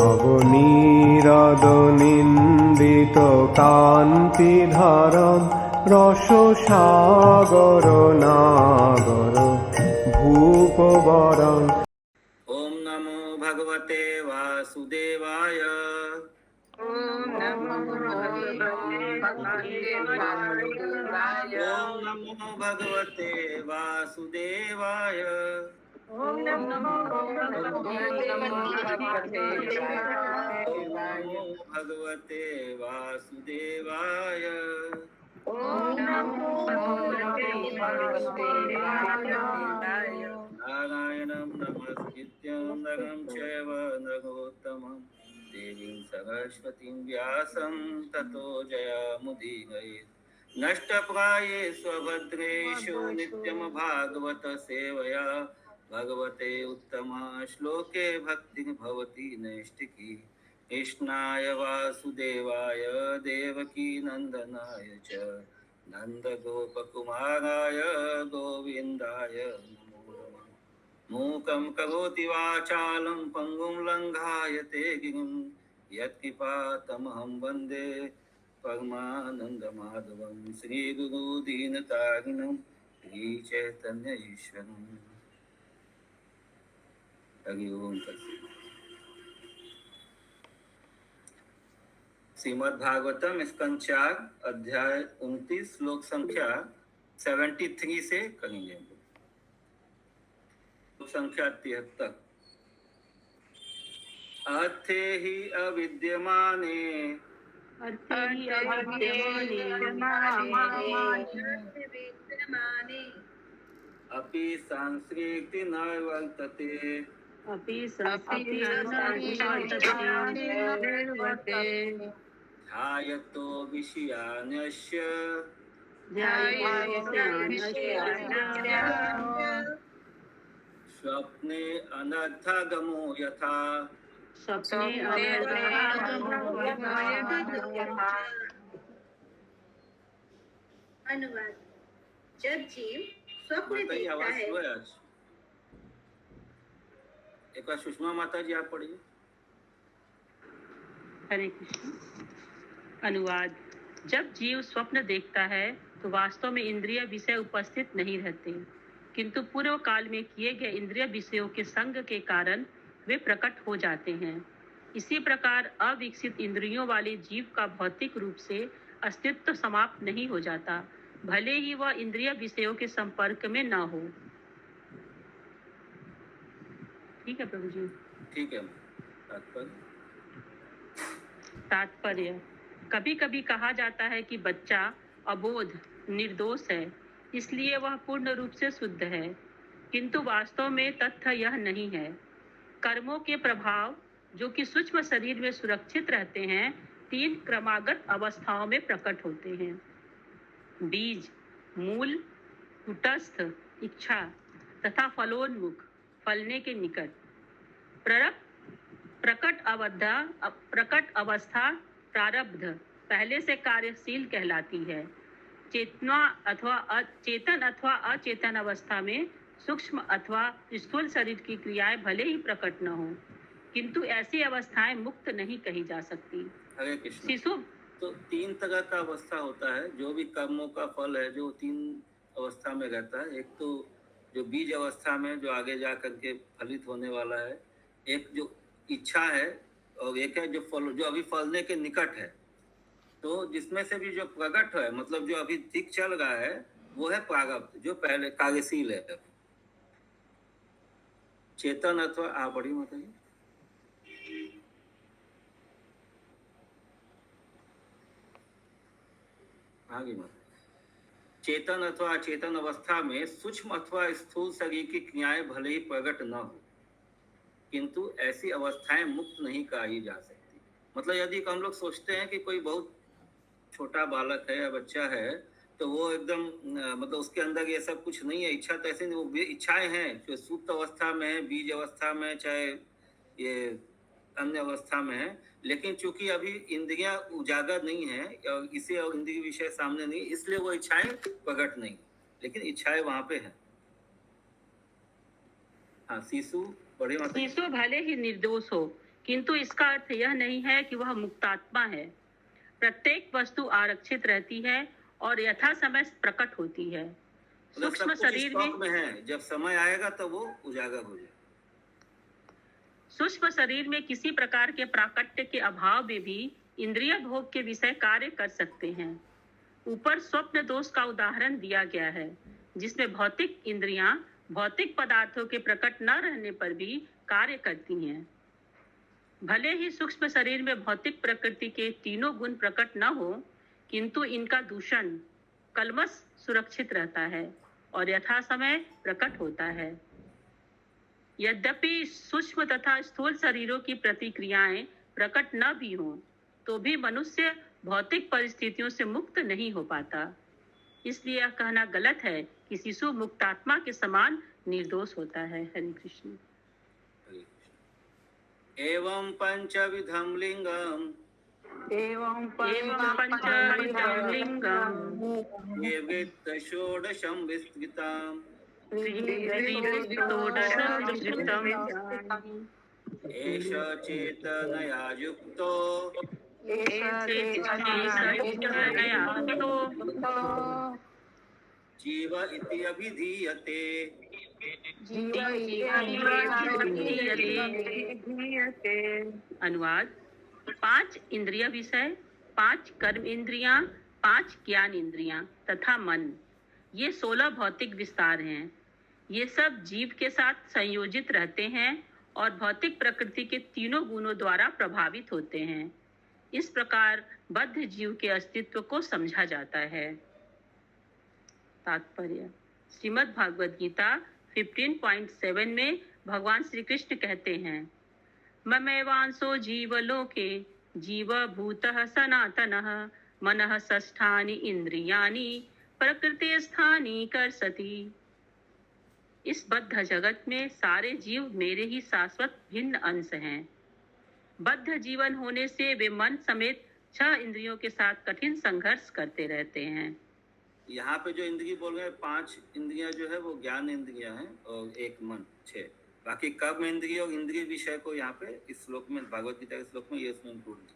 নবনীরদনিন্দিত কান্তিধারম রসসাগর নাগর ভূপবরং। ओम नमो भगवते वासुदेवाय। ओम नमो भगवते वासुदेवाय। ओम नमो भगवते वासुदेवाय। ओम नमो भगवते नारायणं नमस्कृत्यं नरं चैव नरोत्तमं देवीं सरस्वतीं व्यासं ततो जयमुदीरयेत्। नष्टप्रायेषु अभद्रेषु नित्यं भागवत सेवया भगवते उत्तम श्लोके भक्तिः भवति नैष्टिकी। कृष्णाय वासुदेवाय देवकी नंदनाय च नन्दगोपकुमाराय गोविन्दाय नमो नमः। मूकं करोति वाचालं पङ्गुं लङ्घायते गिरिं यत्कृपातमहं वन्दे परमानन्दमाधवं श्रीगुरुदीनतारिणं श्रीचैतन्य ईश्वरम्। हरि ओम। श्रीमद् भागवतम स्कंद 4 अध्याय 29 श्लोक संख्या 73 से करेंगे। श्लोक संख्या 73। अर्थे हि अविद्यमाने अपि संस्कृति न वर्तते ध्यायतो विषयान्यस्य स्वप्ने अनर्थगमो यथा। अनुवाद। जब जीव स्वप्न देखता है। एक बार सुषमा माता जी आप पढ़िए। हरे कृष्ण। अनुवाद। जब जीव स्वप्न देखता है तो वास्तव में इंद्रिय विषय उपस्थित नहीं रहते, किंतु पूर्व काल में किए गए इंद्रिय विषयों के संग के कारण वे प्रकट हो जाते हैं। इसी प्रकार अविकसित इंद्रियों वाले जीव का भौतिक रूप से अस्तित्व समाप्त नहीं हो जाता, भले ही वह इंद्रिय विषयों के संपर्क में न हो। ठीक है प्रभु जी। ठीक है। तात्पर्य। कभी कभी कहा जाता है कि बच्चा अबोध निर्दोष है, इसलिए वह पूर्ण रूप से शुद्ध है, किंतु वास्तव में तथ्य यह नहीं है। कर्मों के प्रभाव जो कि सूक्ष्म शरीर में सुरक्षित रहते हैं 3 क्रमागत अवस्थाओं में प्रकट होते हैं। बीज, मूल, कुटस्थ, इच्छा तथा फलोन्मुख, फलने के निकट। प्रकट अवस्था प्रारब्ध पहले से कार्यशील कहलाती है। चेतन अथवा अचेतन अवस्था में सूक्ष्म अथवा स्थूल शरीर की क्रियाएं भले ही प्रकट न हो, किंतु ऐसी अवस्थाएं मुक्त नहीं कही जा सकती। हरे कृष्ण। शिशु तो 3 तरह का अवस्था होता है, जो भी कर्मों का फल है जो 3 अवस्था में रहता है। एक तो जो बीज अवस्था में जो आगे जा करके फलित होने वाला है, एक जो इच्छा है, और एक है जो अभी फलने के निकट है। तो जिसमें से भी जो प्रकट है, मतलब जो अभी ठीक चल रहा है, वो है प्रारब्ध, जो पहले कार्यशील है। चेतन अथवा आप बड़ी माता जी। आगे माता। चेतन अथवा अचेतन अवस्था में सूक्ष्म अथवा स्थूल शरीर की क्रियाएं भले ही प्रकट न हो, किंतु ऐसी अवस्थाएं मुक्त नहीं कही जा सकती। मतलब यदि हम लोग सोचते हैं कि कोई बहुत छोटा बालक है या बच्चा है, तो वो एकदम मतलब उसके अंदर ये सब कुछ नहीं है, इच्छा तो ऐसे नहीं, वो इच्छाएं हैं जो सुप्त अवस्था में है, बीज अवस्था में, चाहे ये अन्य अवस्था में है, लेकिन चूंकि अभी इंद्रियां उजागर नहीं है और इसे और इंद्रिय विषय सामने नहीं, इसलिए वो इच्छाएं प्रकट नहीं, लेकिन इच्छाएं वहां पे है। हाँ, शिशु बड़े माता। शिशु भले ही निर्दोष हो, किंतु इसका अर्थ यह नहीं है कि वह मुक्तात्मा है। प्रत्येक वस्तु आरक्षित रहती है और यथा समय प्रकट होती है। मतलब सब सूक्ष्म कुछ शरीर स्टॉक में में है, जब समय आएगा तो वो उजागर हो जाएगा। सूक्ष्म शरीर में किसी प्रकार के प्राकट्य के अभाव में भी इंद्रिय भोग के विषय कार्य कर सकते हैं। ऊपर स्वप्न दोष का उदाहरण दिया गया है, जिसमें भौतिक इंद्रियां भौतिक पदार्थों के प्रकट न रहने पर भी कार्य करती हैं। भले ही सूक्ष्म शरीर में भौतिक प्रकृति के तीनों गुण प्रकट न हो, किंतु इनका दूषण कलमश सुरक्षित रहता है और यथा समय प्रकट होता है। यद्यपि सूक्ष्म तथा स्थूल शरीरों की प्रतिक्रियाएं प्रकट न भी हों, तो भी मनुष्य भौतिक परिस्थितियों से मुक्त नहीं हो पाता। इसलिए यह कहना गलत है कि शिशु मुक्तात्मा के समान निर्दोष होता है। हरे कृष्ण। एवं पंचविधम लिंगम एवं पंचविधं लिंगम् ये वेत्त षोडशं विस्तृतम् एष चेतनया युक्तो जीव इति अभिधीयते। अनुवाद: 5 इंद्रिय विषय, 5 कर्म इंद्रियां, 5 ज्ञान इंद्रियां तथा मन, ये 16 भौतिक विस्तार हैं। ये सब जीव के साथ संयोजित रहते हैं और भौतिक प्रकृति के तीनों गुणों द्वारा प्रभावित होते हैं। इस प्रकार बद्ध जीव के अस्तित्व को समझा जाता है। तात्पर्य: श्रीमद् भागवत गीता 15.7 में भगवान श्री कृष्ण कहते हैं, ममेवांसो जीवलोके जीवभूतः सनातनः मनः षष्ठानि इंद्रियाणि प्रकृति स्थानी कर्षति। इस बद्ध जगत में सारे जीव मेरे ही शाश्वत भिन्न अंश हैं। बद्ध जीवन होने से वे मन समेत 6 इंद्रियों के साथ कठिन संघर्ष करते रहते हैं। यहाँ पे जो इंद्रिय बोल रहे हैं, 5 इंद्रियां जो है वो ज्ञान इंद्रियां हैं और 1 मन, 6। बाकी कर्म इंद्रिय और इंद्रिय विषय को यहाँ पे इस श्लोक में, भागवत गीता के श्लोक में ये इसमें इंक्लूड किया।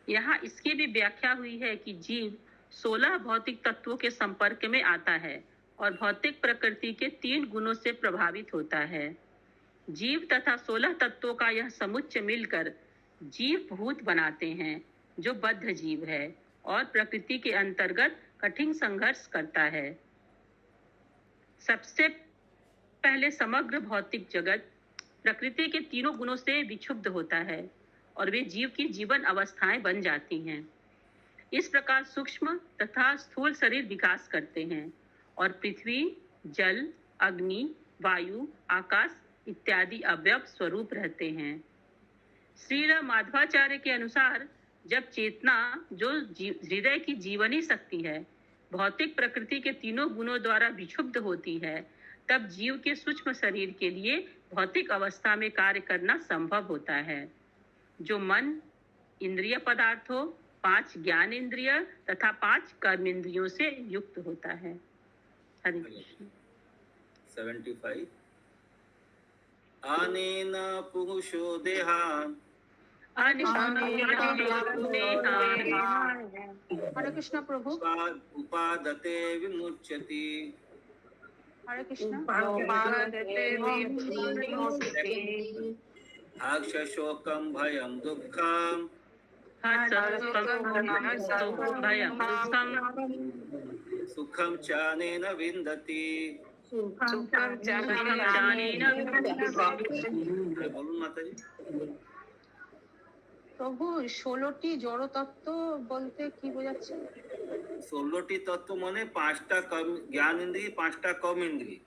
यहाँ इसकी भी व्याख्या हुई है कि जीव 16 भौतिक तत्वों के संपर्क में आता है और भौतिक प्रकृति के 3 गुणों से प्रभावित होता है। जीव तथा 16 तत्वों का यह समुच्चय मिलकर जीव भूत बनाते हैं, जो बद्ध जीव है और प्रकृति के अंतर्गत कठिन संघर्ष करता है। सबसे पहले समग्र भौतिक जगत प्रकृति के तीनों गुणों से विक्षुब्ध होता है और वे जीव की जीवन अवस्थाएं बन जाती हैं। इस प्रकार सूक्ष्म तथा स्थूल शरीर विकास करते हैं और पृथ्वी, जल, अग्नि, वायु, आकाश इत्यादि अवयव स्वरूप रहते हैं। श्रील माधवाचार्य के अनुसार जब चेतना, जो हृदय की जीवनी शक्ति है, भौतिक प्रकृति के तीनों गुणों द्वारा विक्षुब्ध होती है, तब जीव के सूक्ष्म शरीर के लिए भौतिक अवस्था में कार्य करना संभव होता है, जो मन, इंद्रिय पदार्थों, 5 ज्ञान इंद्रिय तथा 5 कर्म इंद्रियों से युक्त होता है। हरे कृष्ण। 75 अनेन पुरुषो देहान् हरे कृष्ण प्रभु। उपादते विमुच्यति। हरे कृष्ण। शोकं भयं दुःखं सुखं च अनेन विन्दति। बोलूं माताजी। প্রভু 16টি জড় তত্ত্ব বলতে কি বোঝাচ্ছে? 16টি তত্ত্ব মানে 5টা জ্ঞান ইন্দ্রিয়, 5টা কর্ম ইন্দ্রিয়,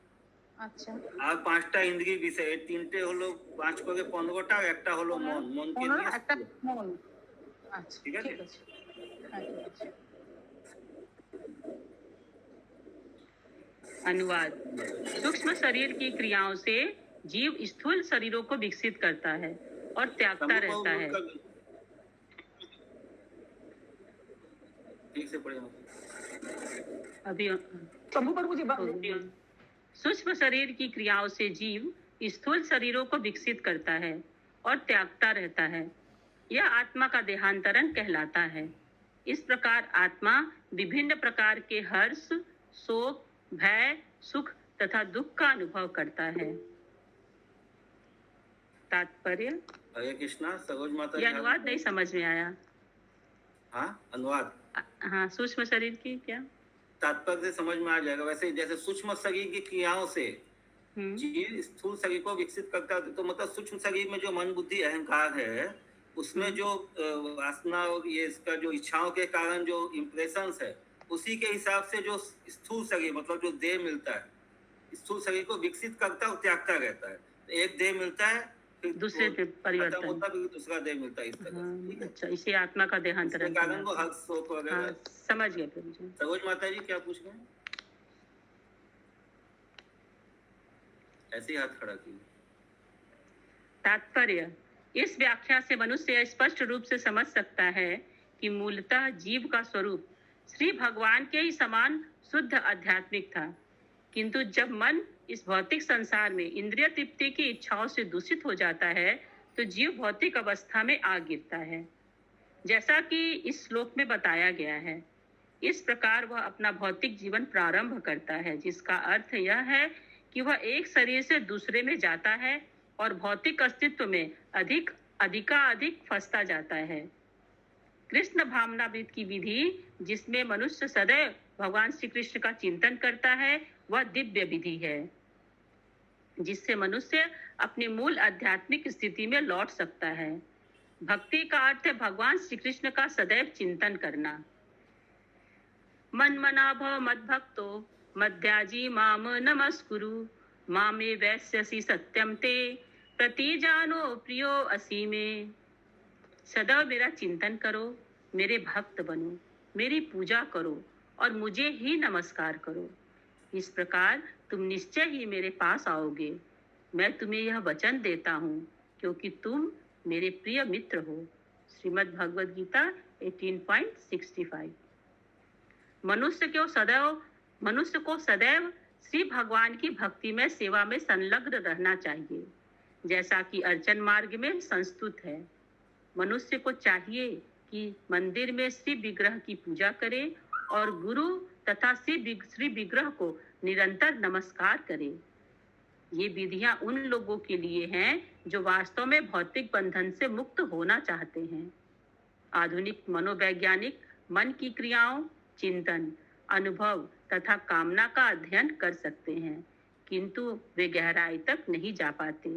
আচ্ছা, আর 5টা ইন্দ্রিয় বিষয়। এই 3টে হলো 5 করে 15টা, আর একটা হলো মন। মনকে নিয়ে একটা মন। আচ্ছা, ঠিক আছে। ঠিক আছে। হ্যাঁ, ঠিক আছে। अनुवाद: सूक्ष्म शरीर की क्रियाओं से जीव स्थूल शरीरों को विकसित करता है और त्यागता रहता है। ठीक से पढ़िए। अभी सूक्ष्म शरीर की क्रियाओं से जीव स्थूल शरीरों को विकसित करता है और त्यागता रहता है। यह आत्मा का देहांतरण कहलाता है। इस प्रकार आत्मा विभिन्न प्रकार के हर्ष, शोक, भय, सुख तथा दुख का अनुभव करता है। तात्पर्य। हरे कृष्णा। सरोज माता ये अनुवाद नहीं समझ में आया। हाँ, अनुवाद। हाँ, सूक्ष्म शरीर की क्या तात्पर्य से समझ में आ जाएगा। वैसे जैसे सूक्ष्म शरीर की क्रियाओं से जीव स्थूल शरीर को विकसित करता है, तो मतलब सूक्ष्म शरीर में जो मन, बुद्धि, अहंकार है, उसमें जो वासना और ये इसका जो इच्छाओं के कारण जो इम्प्रेशंस है, उसी के हिसाब से जो स्थूल शरीर मतलब जो देह मिलता है, स्थूल शरीर को विकसित करता और त्यागता रहता है। एक देह मिलता है, फिर दूसरे पे परिवर्तन होता है, फिर दूसरा देह मिलता है, इस तरह से। ठीक है? अच्छा, इसे आत्मा का देहांतरण कारण वो हर्ष, शोक वगैरह। समझ गए फिर मुझे। सरोज माता जी क्या पूछ रहे हैं? ऐसे ही हाथ खड़ा कीजिए। तात्पर्य। इस व्याख्या से मनुष्य स्पष्ट रूप से समझ सकता है कि मूलतः जीव का स्वरूप श्री भगवान के ही समान शुद्ध आध्यात्मिक था, किंतु जब मन इस भौतिक संसार में इंद्रिय तृप्ति की इच्छाओं से दूषित हो जाता है तो जीव भौतिक अवस्था में आ गिरता है, जैसा कि इस श्लोक में बताया गया है। इस प्रकार वह अपना भौतिक जीवन प्रारंभ करता है, जिसका अर्थ यह है कि वह एक शरीर से दूसरे में जाता है और भौतिक अस्तित्व में अधिक फंसता जाता है। कृष्ण भावनामृत की विधि, जिसमें मनुष्य सदैव भगवान श्री कृष्ण का चिंतन करता है, वह दिव्य विधि है, जिससे मनुष्य अपनी मूल आध्यात्मिक स्थिति में लौट सकता है। भक्ति का अर्थ है भगवान श्री कृष्ण का सदैव चिंतन करना। मन मना भव मद भक्तो मध्याजी माम नमस्कुरु मामे वैस्यसि सत्यम ते प्रतिजानो प्रियो असी में। सदैव मेरा चिंतन करो, मेरे भक्त बनो, मेरी पूजा करो और मुझे ही नमस्कार करो। इस प्रकार तुम निश्चय ही मेरे पास आओगे। मैं तुम्हें यह वचन देता हूँ क्योंकि तुम मेरे प्रिय मित्र हो। श्रीमद् भगवद गीता 18.65। मनुष्य को सदैव श्री भगवान की भक्ति में सेवा में संलग्न रहना चाहिए, जैसा कि अर्चन मार्ग में संस्तुत है। मनुष्य को चाहिए कि मंदिर में श्री विग्रह की पूजा करे और गुरु तथा श्री विग्रह को निरंतर नमस्कार करे। ये विधियां उन लोगों के लिए हैं जो वास्तव में भौतिक बंधन से मुक्त होना चाहते हैं। आधुनिक मनोवैज्ञानिक मन की क्रियाओं, चिंतन, अनुभव तथा कामना का अध्ययन कर सकते हैं, किंतु वे गहराई तक नहीं जा पाते।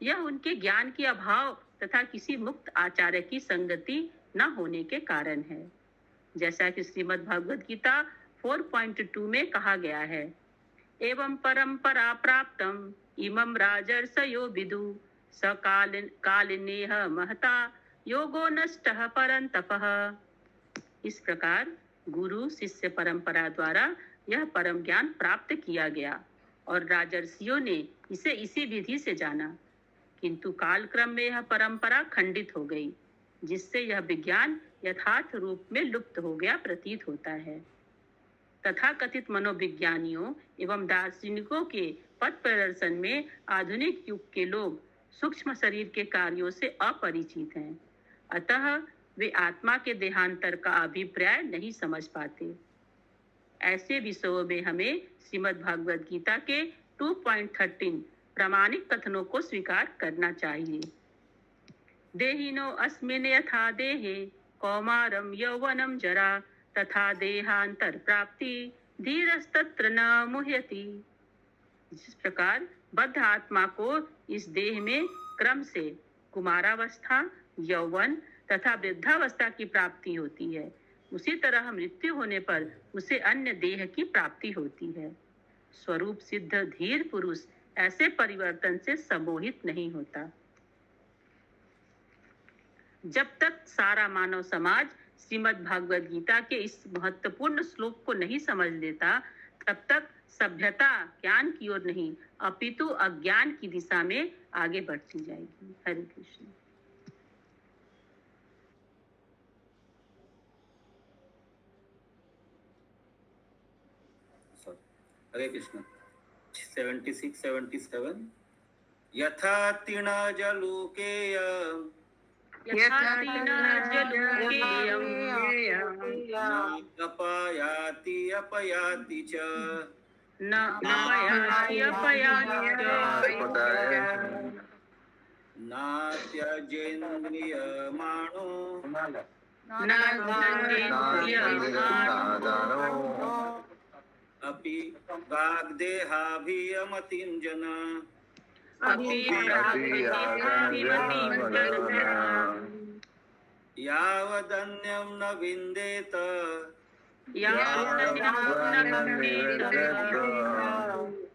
यह उनके ज्ञान के अभाव तथा किसी मुक्त आचार्य की संगति न होने के कारण है। जैसा कि श्रीमद् भगवद गीता 4.2 में कहा गया है, एवं परंपरा प्राप्तम इमं राजर्षयो विदु कालिनेह महता योगो नष्टः परंतपः। इस प्रकार गुरु शिष्य परंपरा द्वारा यह परम ज्ञान प्राप्त किया गया और राजर्षियों ने इसे इसी विधि से जाना, किंतु कालक्रम में यह परंपरा खंडित हो गई, जिससे यह विज्ञान यथार्थ रूप में लुप्त हो गया प्रतीत होता है। तथा कथित मनोविज्ञानियों एवं दार्शनिकों के पथ प्रदर्शन में आधुनिक युग के लोग सूक्ष्म शरीर के कार्यों से अपरिचित हैं, अतः वे आत्मा के देहांतर का अभिप्राय नहीं समझ पाते। ऐसे विषयों में हमें श्रीमद् भागवत गीता के 2.13 प्रामाणिक कथनों को स्वीकार करना चाहिए। देहिनो अस्मिन् यथा देहे कौमारम यौवनम जरा तथा देहांतर प्राप्ति धीरस्तत्र न मुह्यति। जिस प्रकार बद्ध आत्मा को इस देह में क्रम से कुमारावस्था, यौवन तथा वृद्धावस्था की प्राप्ति होती है, उसी तरह मृत्यु होने पर उसे अन्य देह की प्राप्ति होती है। स्वरूप सिद्ध धीर पुरुष ऐसे परिवर्तन से सम्मोहित नहीं होता। जब तक सारा मानव समाज श्रीमद् भागवत गीता के इस महत्वपूर्ण श्लोक को नहीं समझ लेता, तब तक सभ्यता ज्ञान की ओर नहीं अपितु अज्ञान की दिशा में आगे बढ़ती जाएगी। हरे कृष्ण। हरे कृष्ण। 76, 77 यथा तृणजलूकेय यथा तीर्णजलोकेयं नापायाति अपयाति च न अपयाति अपयाति नात्यजेन्द्रियमाणो न संजेन्द्रियमाणो अपि वाग्देहाभियमतिञ्जन अपि प्राप्तिमतीं जन्म यावदन्यं न विन्देत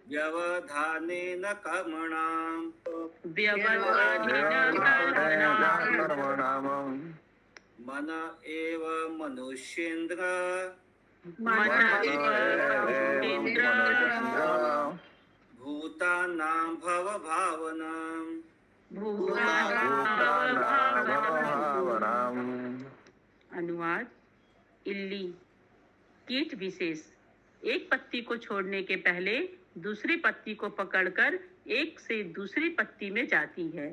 व्यवधानेन कर्मणाम् मन एव मनुष्येन्द्र भूतानां भवभावनम् अनुवाद। इल्ली कीट विशेष एक पत्ती को छोड़ने के पहले दूसरी पत्ती को पकड़कर एक से दूसरी पत्ती में जाती है।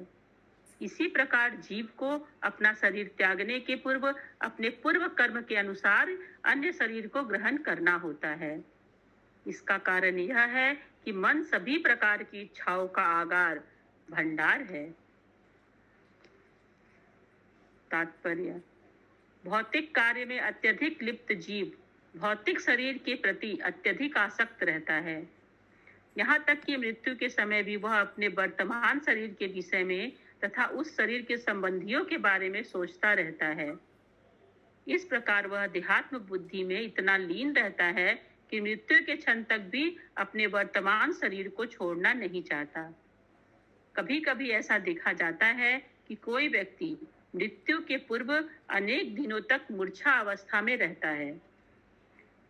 इसी प्रकार जीव को अपना शरीर त्यागने के पूर्व अपने पूर्व कर्म के अनुसार अन्य शरीर को ग्रहण करना होता है। इसका कारण यह है कि मन सभी प्रकार की इच्छाओं का आगार भंडार है। तात्पर्य: भौतिक कार्य में अत्यधिक लिप्त जीव भौतिक शरीर के प्रति अत्यधिक आसक्त रहता है। यहाँ तक कि मृत्यु के समय भी वह अपने वर्तमान शरीर के विषय में तथा उस शरीर के संबंधियों के बारे में सोचता रहता है। इस प्रकार वह देहात्म बुद्धि में इतना लीन रहता है कि मृत्यु के क्षण तक भी अपने वर्तमान शरीर को छोड़ना नहीं चाहता। कभी कभी ऐसा देखा जाता है कि कोई व्यक्ति मृत्यु के पूर्व अनेक दिनों तक मूर्छा अवस्था में रहता है।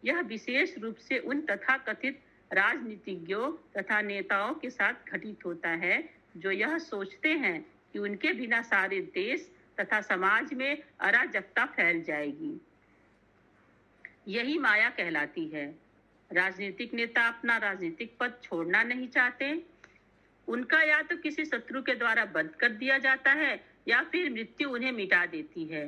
यह विशेष रूप से उन तथाकथित राजनीतिज्ञों तथा नेताओं के साथ घटित होता है जो यह सोचते हैं कि उनके बिना सारे देश तथा समाज में अराजकता फैल जाएगी। यही माया कहलाती है। राजनीतिक नेता अपना राजनीतिक पद छोड़ना नहीं चाहते। उनका या तो किसी शत्रु के द्वारा बंद कर दिया जाता है या फिर मृत्यु उन्हें मिटा देती है।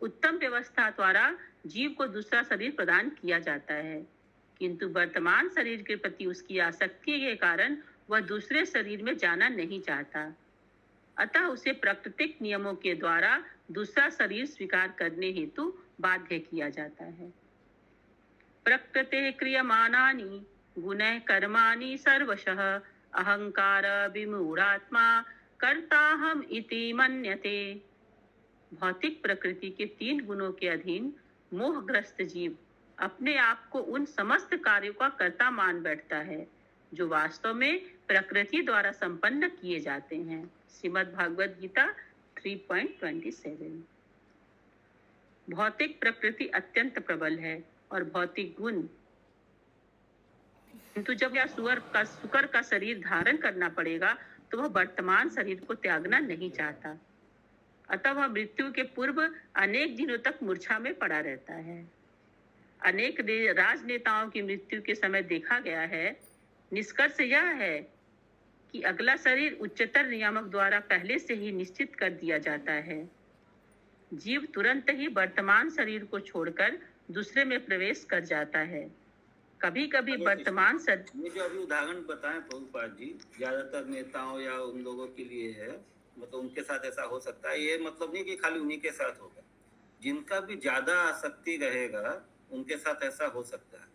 उत्तम व्यवस्था द्वारा जीव को दूसरा शरीर प्रदान किया जाता है, किंतु वर्तमान शरीर के प्रति उसकी आसक्ति के कारण वह दूसरे शरीर में जाना नहीं चाहता। अतः उसे प्राकृतिक नियमों के द्वारा दूसरा शरीर स्वीकार करने हेतु बाध्य किया जाता है। प्रकृते क्रियमाणानि गुणैः कर्माणि सर्वशः अहंकार विमूढ़ात्मा कर्ताहम इति मन्यते। भौतिक प्रकृति के 3 गुणों के अधीन मोहग्रस्त जीव अपने आप को उन समस्त कार्यों का कर्ता मान बैठता है जो वास्तव में प्रकृति द्वारा संपन्न किए जाते हैं। श्रीमद् भागवत गीता 3.27। भौतिक प्रकृति अत्यंत प्रबल है और भौतिक गुण, किंतु जब यह शुकर का शरीर धारण करना पड़ेगा तो वह वर्तमान शरीर को त्यागना नहीं चाहता। अतः वह मृत्यु के पूर्व अनेक दिनों तक मूर्छा में पड़ा रहता है। अनेक राजनेताओं की मृत्यु के समय देखा गया है। निष्कर्ष यह है कि अगला शरीर उच्चतर नियामक द्वारा पहले से ही निश्चित कर दिया जाता है। जीव तुरंत ही वर्तमान शरीर को छोड़कर दूसरे में प्रवेश कर जाता है। कभी कभी वर्तमान ये जो अभी उदाहरण बताएं प्रभुपाद जी, ज्यादातर नेताओं या उन लोगों के लिए है, मतलब उनके साथ ऐसा हो सकता है। ये मतलब नहीं कि खाली उन्हीं के साथ होगा, जिनका भी ज्यादा आसक्ति रहेगा उनके साथ ऐसा हो सकता है,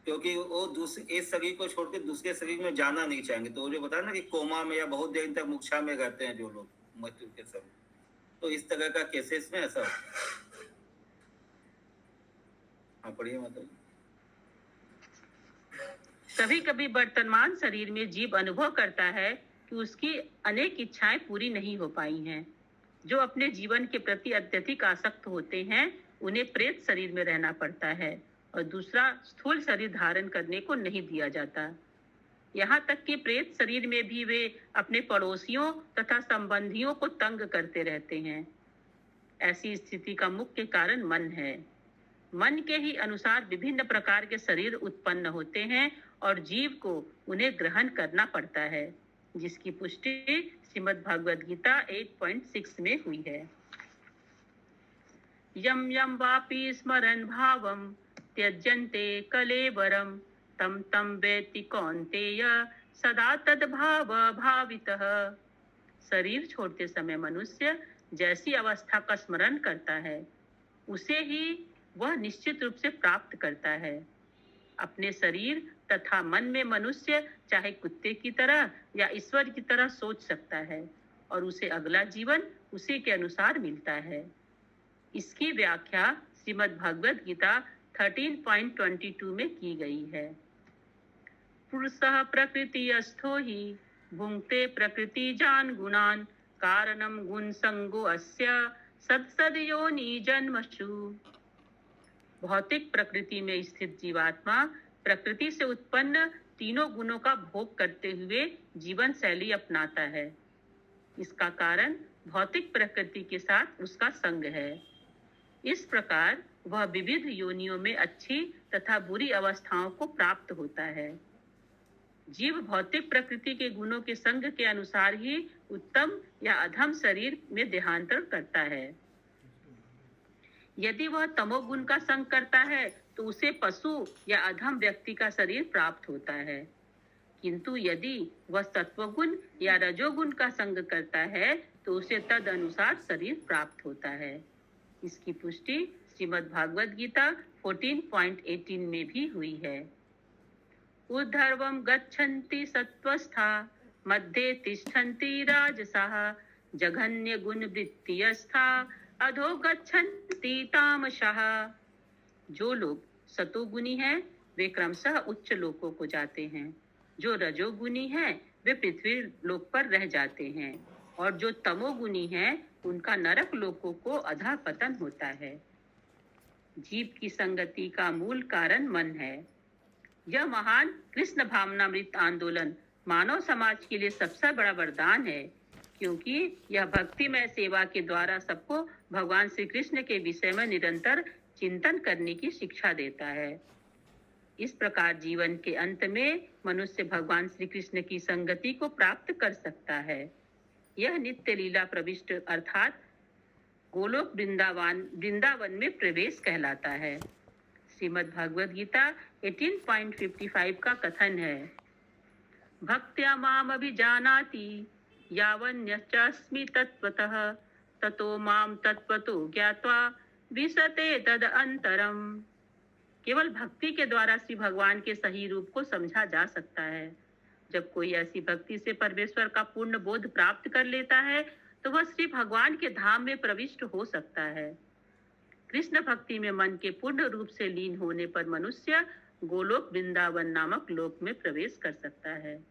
क्योंकि वो दूसरे इस शरीर को छोड़ के दूसरे शरीर में जाना नहीं चाहेंगे। तो वो जो बताया ना कि कोमा में या बहुत देर तक मूर्छा में रहते हैं जो लोग मृत्यु के समय, तो इस तरह का केसेस में ऐसा होता है। हाँ पढ़िए मतलब। कभी कभी वर्तमान शरीर में जीव अनुभव करता है कि उसकी अनेक इच्छाएं पूरी नहीं हो पाई हैं। जो अपने जीवन के प्रति अत्यधिक आसक्त होते हैं उन्हें प्रेत शरीर में रहना पड़ता है और दूसरा स्थूल शरीर धारण करने को नहीं दिया जाता। यहाँ तक कि प्रेत शरीर में भी वे अपने पड़ोसियों तथा संबंधियों को तंग करते रहते हैं। ऐसी स्थिति का मुख्य कारण मन है। मन के ही अनुसार विभिन्न प्रकार के शरीर उत्पन्न होते हैं और जीव को उन्हें ग्रहण करना पड़ता है। जिसकी पुष्टि श्रीमद् भागवत गीता 8.6 में हुई है। यम यम वापि स्मरन् भावं त्यजन्ते कलेवरं तम तम वेत्ति कौन्तेय सदा तद्भाव भावितः। शरीर छोड़ते समय मनुष्य जैसी अवस्था का स्मरण करता है उसे ही वह निश्चित रूप से प्राप्त करता है। अपने शरीर तथा मन में मनुष्य चाहे कुत्ते की तरह या ईश्वर की तरह सोच सकता है और उसे अगला जीवन उसी के अनुसार मिलता है। इसकी व्याख्या श्रीमद् भागवत गीता 13.22 में की गई है। पुरुषः प्रकृतिस्थो हि भुंक्ते प्रकृतिजान् गुणान् कारणं गुण संगो अस्य सद योनि जन्मसु। भौतिक प्रकृति में स्थित जीवात्मा प्रकृति से उत्पन्न तीनों गुणों का भोग करते हुए जीवन शैली अपनाता है। इसका कारण भौतिक प्रकृति के साथ उसका संग है। इस प्रकार वह विविध योनियों में अच्छी तथा बुरी अवस्थाओं को प्राप्त होता है। जीव भौतिक प्रकृति के गुणों के संग के अनुसार ही उत्तम या अधम शरीर में देहांतर करता है। यदि वह तमोगुण का संग करता है तो उसे पशु या अधम व्यक्ति का शरीर प्राप्त होता है, किंतु यदि वह सत्वगुण या रजोगुण का संग करता है तो उसे तद अनुसार शरीर प्राप्त होता है। इसकी पुष्टि श्रीमद् भागवत गीता 14.18 में भी हुई है। ऊर्ध्वं गच्छन्ति सत्वस्था मध्ये तिष्ठन्ति राजसाः जघन्य गुण वृत्तियस्था अधो गच्छन्ति तामसः। जो लोग सतोगुणी हैं वे क्रमशः उच्च लोकों को जाते हैं, जो रजोगुणी हैं वे पृथ्वी लोक पर रह जाते हैं और जो तमोगुणी हैं उनका नरक लोकों को अधः पतन होता है। जीव की संगति का मूल कारण मन है। यह महान कृष्ण भावनामृत आंदोलन मानव समाज के लिए सबसे बड़ा वरदान है, क्योंकि यह भक्तिमय सेवा के द्वारा सबको भगवान श्री कृष्ण के विषय में निरंतर चिंतन करने की शिक्षा देता है। इस प्रकार जीवन के अंत में मनुष्य भगवान श्री कृष्ण की संगति को प्राप्त कर सकता है। यह नित्य लीला प्रविष्ट अर्थात गोलोक वृंदावन में प्रवेश कहलाता है। श्रीमद् भागवत गीता 18.55 का कथन है, भक्त्या माम अभिजानाति यावन्यश्चास्मि तत्त्वतः ततो माम तत्त्वतो ज्ञात्वा विशते तद अंतरम। केवल भक्ति के द्वारा श्री भगवान के सही रूप को समझा जा सकता है। जब कोई ऐसी भक्ति से परमेश्वर का पूर्ण बोध प्राप्त कर लेता है तो वह श्री भगवान के धाम में प्रविष्ट हो सकता है। कृष्ण भक्ति में मन के पूर्ण रूप से लीन होने पर मनुष्य गोलोक वृंदावन नामक लोक में प्रवेश कर सकता है।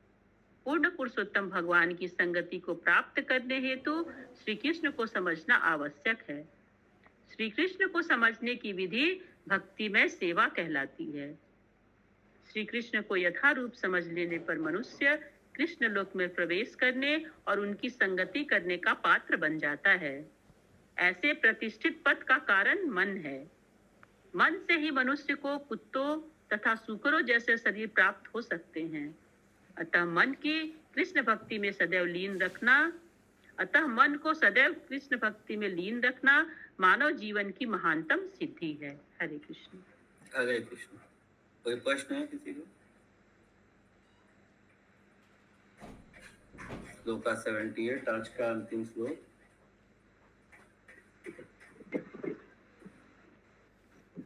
पूर्ण पुरुषोत्तम भगवान की संगति को प्राप्त करने हेतु श्री कृष्ण को समझना आवश्यक है। श्री कृष्ण को समझने की विधि भक्ति में सेवा कहलाती है। श्री कृष्ण को यथारूप समझ लेने पर मनुष्य कृष्ण लोक में प्रवेश करने और उनकी संगति करने का पात्र बन जाता है। ऐसे प्रतिष्ठित पद का कारण मन है। मन से ही मनुष्य को कुत्तों तथा सूकरों जैसे शरीर प्राप्त हो सकते हैं। अतः मन को सदैव कृष्ण भक्ति में लीन रखना मानव जीवन की महानतम सिद्धि है। हरे कृष्ण। हरे कृष्ण। कोई प्रश्न है किसी को? श्लोक 78 आज का अंतिम श्लोक।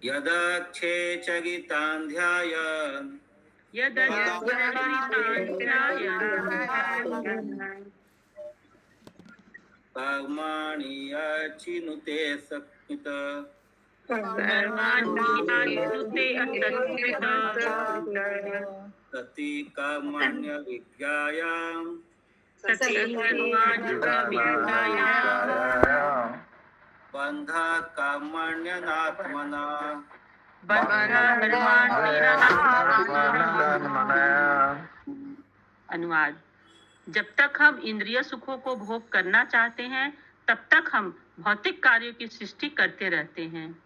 यदाक्षे च गीतां ध्यायन् कर्माणि अचिनुते सत्कृत सति कर्मण्य विज्ञायां बंधा कर्मण्यनात्मना। अनुवाद। जब तक हम इंद्रिय सुखों को भोग करना चाहते हैं तब तक हम भौतिक कार्यों की सृष्टि करते रहते हैं।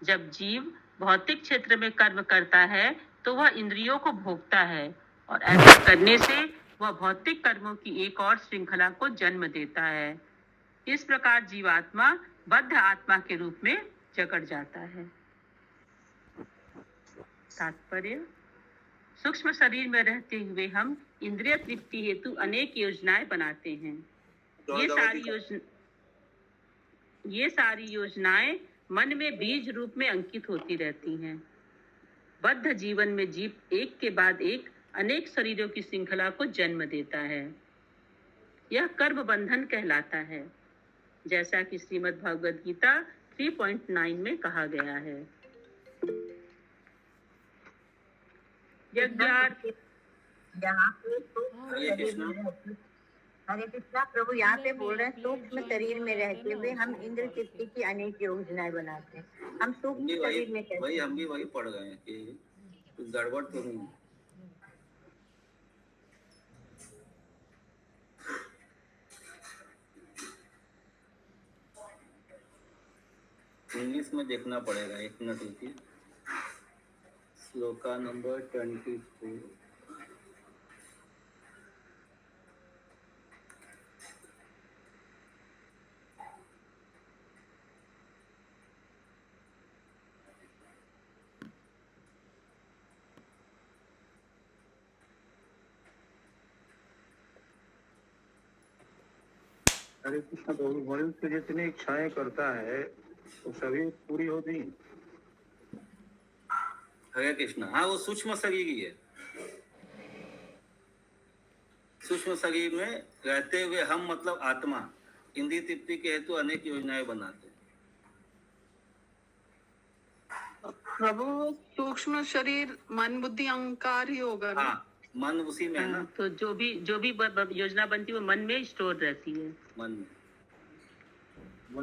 जब जीव भौतिक क्षेत्र में कर्म करता है तो वह इंद्रियों को भोगता है और ऐसा करने से वह भौतिक कर्मों की एक और श्रृंखला को जन्म देता है। इस प्रकार जीवात्मा बद्ध आत्मा के रूप में जकड़ जाता है। तात्पर्य: सूक्ष्म शरीर में रहते हुए हम इंद्रिय तृप्ति हेतु अनेक योजनाएं बनाते हैं। ये सारी योजनाएं मन में बीज रूप में अंकित होती रहती हैं। बद्ध जीवन में जीव एक के बाद एक अनेक शरीरों की श्रृंखला को जन्म देता है। यह कर्म बंधन कहलाता है, जैसा कि श्रीमद् भगवद गीता 3.9 में कहा गया है। हरे कृष्णा प्रभु यहाँ पे बोल रहे हैं सूक्ष्म शरीर में रहते हुए हम इंद्र तृप्ति की अनेक योजनाएं बनाते हैं। हम सूक्ष्म शरीर में वही हम भी वही पढ़ गए हैं कि कुछ गड़बड़ तो नहीं। इंग्लिश में देखना पड़ेगा, एक मिनट रुकिए। श्लोका नंबर 24। हरे कृष्ण प्रभु, मनुष्य जितनी इच्छाएं करता है वो सभी पूरी होती हैं। हरे कृष्ण। हाँ, वो सूक्ष्म शरीर ही है। सूक्ष्म शरीर में रहते हुए हम मतलब आत्मा इंद्रिय तृप्ति के हेतु अनेक योजनाएं बनाते हैं। प्रभु सूक्ष्म शरीर मन बुद्धि अहंकार ही होगा ना? हाँ, मन उसी में है ना। तो जो भी योजना बनती है वो मन में स्टोर रहती है। मन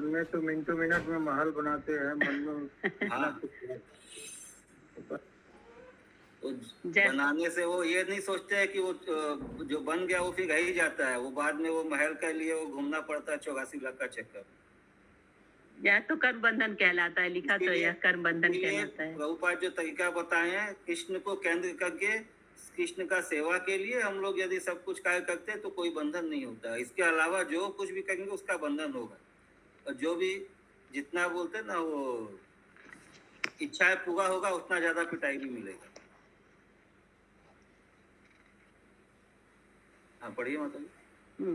में तो मिनटों मिनट में महल बनाते हैं मन में। हाँ। तो बनाने से वो ये नहीं सोचते हैं कि वो जो बन गया वो फिर रह ही जाता है। वो बाद में वो महल के लिए वो घूमना पड़ता है 84 लाख का चक्कर। यह तो कर्म बंधन कहलाता है, लिखा तो यह कर्म बंधन कहलाता है। प्रभुपाद जो तरीका बताए हैं कृष्ण को केंद्र करके, कृष्ण का सेवा के लिए हम लोग यदि सब कुछ कार्य करते हैं तो कोई बंधन नहीं होता। इसके अलावा जो कुछ भी करेंगे उसका बंधन होगा। और जो भी जितना बोलते हैं ना वो इच्छा पूरा होगा उतना ज्यादा पिटाई भी मिलेगा। हाँ, पढ़िए माता जी।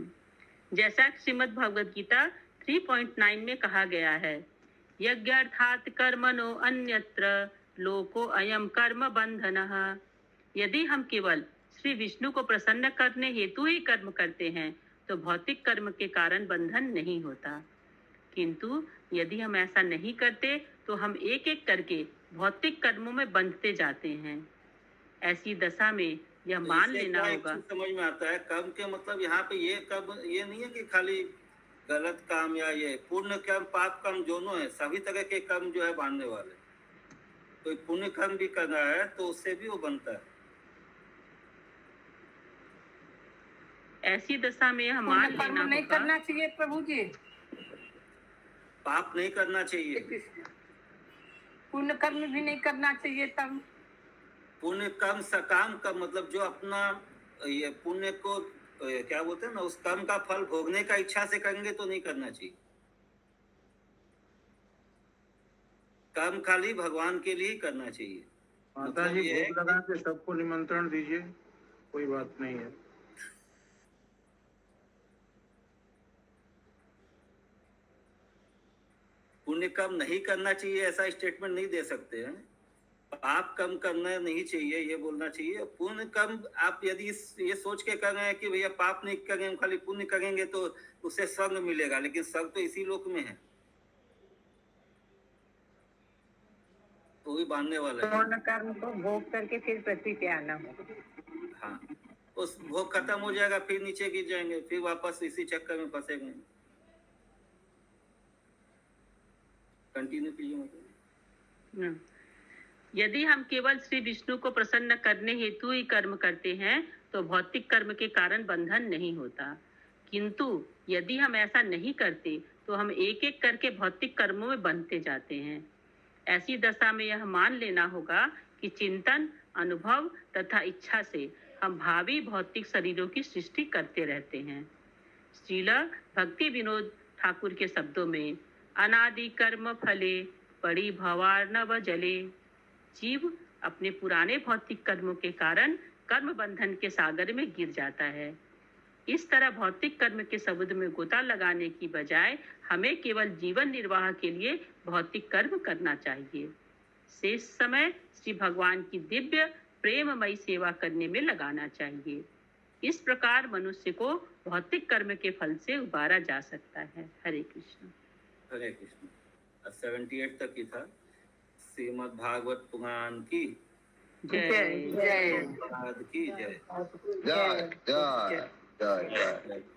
जैसा श्रीमद् भगवद गीता 3.9 में कहा गया है, यज्ञार्थात् कर्मणो अन्यत्र लोको अयम कर्म बंधनः। यदि हम केवल श्री विष्णु को प्रसन्न करने हेतु ही कर्म करते हैं तो भौतिक कर्म के कारण बंधन नहीं होता। किंतु यदि हम ऐसा नहीं करते तो हम एक एक करके भौतिक कर्मों में बंधते जाते हैं। ऐसी दशा में यह मान लेना होगा। समझ में आता है कर्म के मतलब यहाँ पे ये कर्म ये नहीं है कि खाली गलत काम या ये पुण्य कर्म पाप कर्म दोनों है। सभी तरह के कर्म जो है बांधने वाले। कोई पुण्य कर्म भी करना है तो उससे भी वो बनता है। ऐसी दशा में यह मान लेना होगा। नहीं करना चाहिए प्रभु जी, पाप नहीं करना चाहिए, पुण्य कर्म भी नहीं करना चाहिए। तब पुण्य कर्म सकाम का मतलब जो अपना ये पुण्य को क्या बोलते हैं ना, उस कर्म का फल भोगने का इच्छा से करेंगे तो नहीं करना चाहिए। कर्म खाली भगवान के लिए ही करना चाहिए। माता जी भोग लगा के सबको निमंत्रण दीजिए, कोई बात नहीं है। पुण्य कर्म नहीं करना चाहिए ऐसा स्टेटमेंट नहीं दे सकते हैं। पाप कर्म करना नहीं चाहिए ये बोलना चाहिए। पुण्य कर्म आप यदि ये सोच के कर रहे हैं कि भैया पाप नहीं करेंगे खाली पुण्य करेंगे तो उससे स्वर्ग मिलेगा, लेकिन स्वर्ग तो इसी लोक में है, वो भी बांधने वाला है। पुण्य कर्म को भोग करके फिर पृथ्वी पे आना हो। हाँ, उस भोग खत्म हो जाएगा फिर नीचे गिर जाएंगे, फिर वापस इसी चक्कर में फंसेंगे। कंटिन्यू कीजिए। यदि हम केवल श्री विष्णु को प्रसन्न करने हेतु ही कर्म करते हैं तो भौतिक कर्म के कारण बंधन नहीं होता। किंतु यदि हम ऐसा नहीं करते तो हम एक एक करके भौतिक कर्मों में बंधते जाते हैं। ऐसी दशा में यह मान लेना होगा कि चिंतन, अनुभव तथा इच्छा से हम भावी भौतिक शरीरों की सृष्टि करते रहते हैं। श्रील भक्ति विनोद ठाकुर के शब्दों में, अनादि कर्म फले पड़ी भवार्णव जले। जीव अपने पुराने भौतिक कर्मों के कारण कर्म बंधन के सागर में गिर जाता है। इस तरह भौतिक कर्म के समुद्र में गोता लगाने की बजाय हमें केवल जीवन निर्वाह के लिए भौतिक कर्म करना चाहिए। शेष समय श्री भगवान की दिव्य प्रेममयी सेवा करने में लगाना चाहिए। इस प्रकार मनुष्य को भौतिक कर्म के फल से उबारा जा सकता है। हरे कृष्ण। हरे कृष्ण। 78 तक ही था। श्रीमद् भागवत पुराण की जय जय की जय। जय जय जय जय। जय।